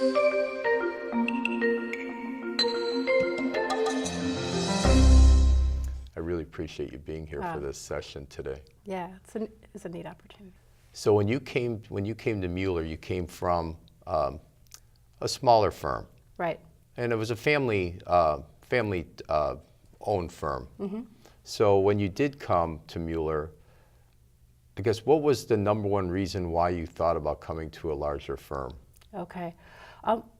I really appreciate you being here for this session today. Yeah, it's a neat opportunity. So when you came to Mueller, you came from a smaller firm, Right. and it was a family owned firm. Mm-hmm. So when you did come to Mueller, I guess what was the number one reason why you thought about coming to a larger firm? Okay.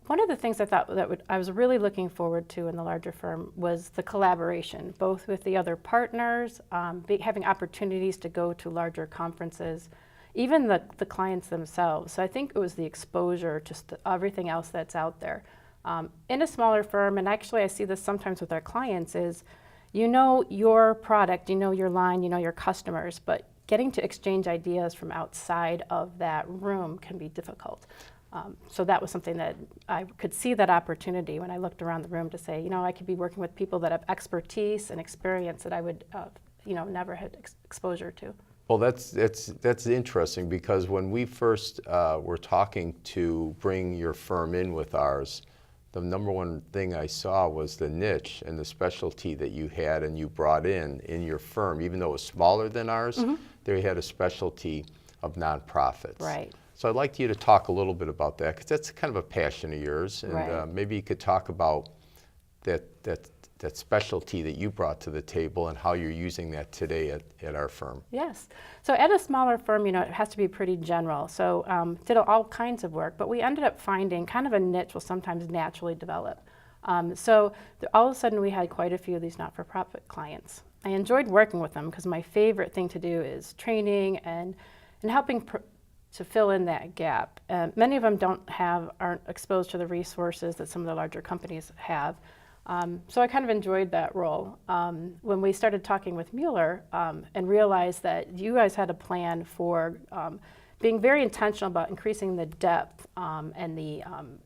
One of the things I thought that I was really looking forward to in the larger firm was the collaboration, both with the other partners, having opportunities to go to larger conferences, even the clients themselves. So I think it was the exposure to everything else that's out there. In a smaller firm, and actually I see this sometimes with our clients, is you know your product, you know your line, you know your customers, but getting to exchange ideas from outside of that room can be difficult. So that was something that I could see that opportunity when I looked around the room to say, you know, I could be working with people that have expertise and experience that I would, never had exposure to. Well, that's interesting, because when we first were talking to bring your firm in with ours, the number one thing I saw was the niche and the specialty that you had and you brought in your firm. Even though it was smaller than ours, mm-hmm. they had a specialty of nonprofits. Right. So I'd like you to talk a little bit about that, because that's kind of a passion of yours, and right. Maybe you could talk about that specialty that you brought to the table and how you're using that today at our firm. Yes. So at a smaller firm, it has to be pretty general. So did all kinds of work, but we ended up finding kind of a niche will sometimes naturally develop. So all of a sudden we had quite a few of these not-for-profit clients. I enjoyed working with them because my favorite thing to do is training and helping to fill in that gap. Many of them aren't exposed to the resources that some of the larger companies have. So I kind of enjoyed that role. When we started talking with Mueller and realized that you guys had a plan for being very intentional about increasing the depth and the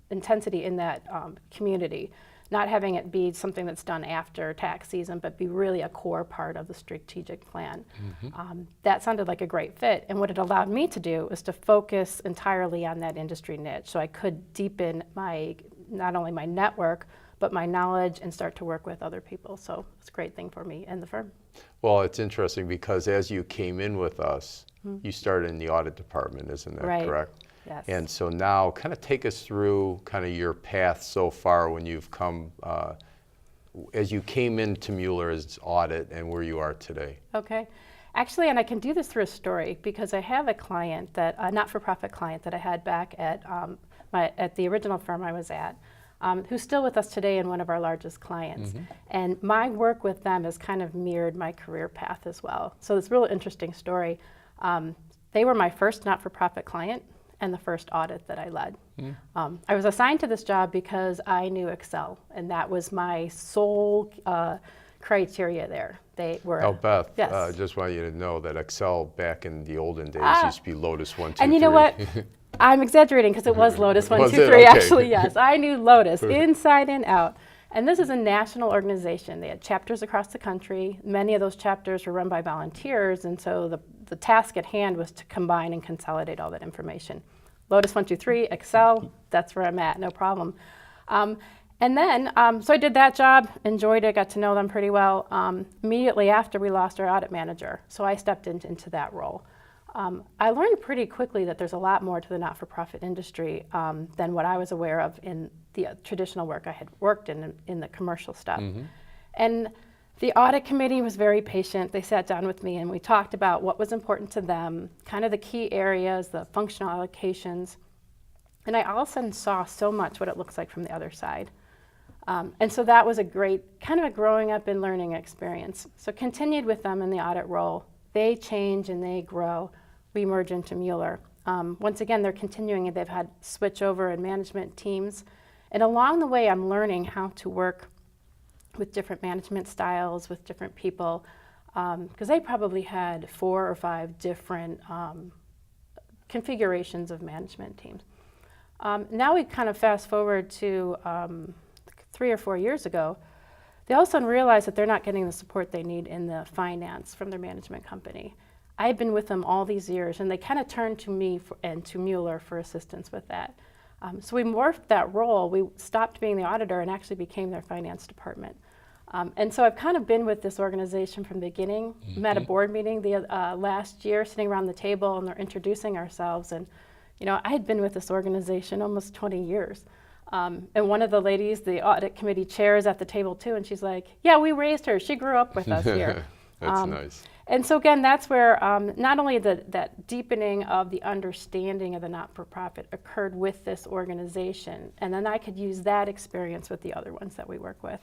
intensity in that community, not having it be something that's done after tax season, but be really a core part of the strategic plan. Mm-hmm. That sounded like a great fit. And what it allowed me to do was to focus entirely on that industry niche. So I could deepen not only my network, but my knowledge and start to work with other people. So it's a great thing for me and the firm. Well, it's interesting because as you came in with us, mm-hmm. you started in the audit department, isn't that right. correct? Yes. And so now kind of take us through kind of your path so far when you've come, as you came into Mueller as audit and where you are today. Okay. Actually, and I can do this through a story because I have a client, a not-for-profit client that I had back at the original firm I was at, who's still with us today and one of our largest clients. Mm-hmm. And my work with them has kind of mirrored my career path as well. So it's a real interesting story. They were my first not-for-profit client and the first audit that I led. Mm. I was assigned to this job because I knew Excel, and that was my sole criteria there. They were. Oh, Beth, yes. I just want you to know that Excel back in the olden days used to be Lotus 1, 2, 3. And you know what? I'm exaggerating because it was Lotus 1, 2, 3. Okay. Actually, yes. I knew Lotus inside and out. And this is a national organization. They had chapters across the country. Many of those chapters were run by volunteers, and so the task at hand was to combine and consolidate all that information. Lotus 1, 2, 3, Excel, that's where I'm at, no problem. And then, so I did that job, enjoyed it, got to know them pretty well. Immediately after, we lost our audit manager, so I stepped into that role. I learned pretty quickly that there's a lot more to the not-for-profit industry than what I was aware of in the traditional work I had worked in the commercial stuff. Mm-hmm. And the audit committee was very patient. They sat down with me and we talked about what was important to them, kind of the key areas, the functional allocations. And I all of a sudden saw so much what it looks like from the other side. And so that was a great, kind of a growing up and learning experience. So continued with them in the audit role. They change and they grow. We merge into Mueller. Once again, they're continuing, and they've had switch over in management teams. And along the way, I'm learning how to work with different management styles, with different people, because they probably had 4 or 5 different configurations of management teams. Now we kind of fast forward to 3 or 4 years ago. They all of a sudden realize that they're not getting the support they need in the finance from their management company. I've been with them all these years, and they kind of turned to me and to Mueller for assistance with that. So we morphed that role. We stopped being the auditor and actually became their finance department. And so I've kind of been with this organization from the beginning. Met a board meeting last year, sitting around the table, and they're introducing ourselves. And I had been with this organization almost 20 years. And one of the ladies, the audit committee chair, is at the table too, and she's like, "Yeah, we raised her. She grew up with us here." That's nice. And so again, that's where not only that deepening of the understanding of the not-for-profit occurred with this organization, and then I could use that experience with the other ones that we work with.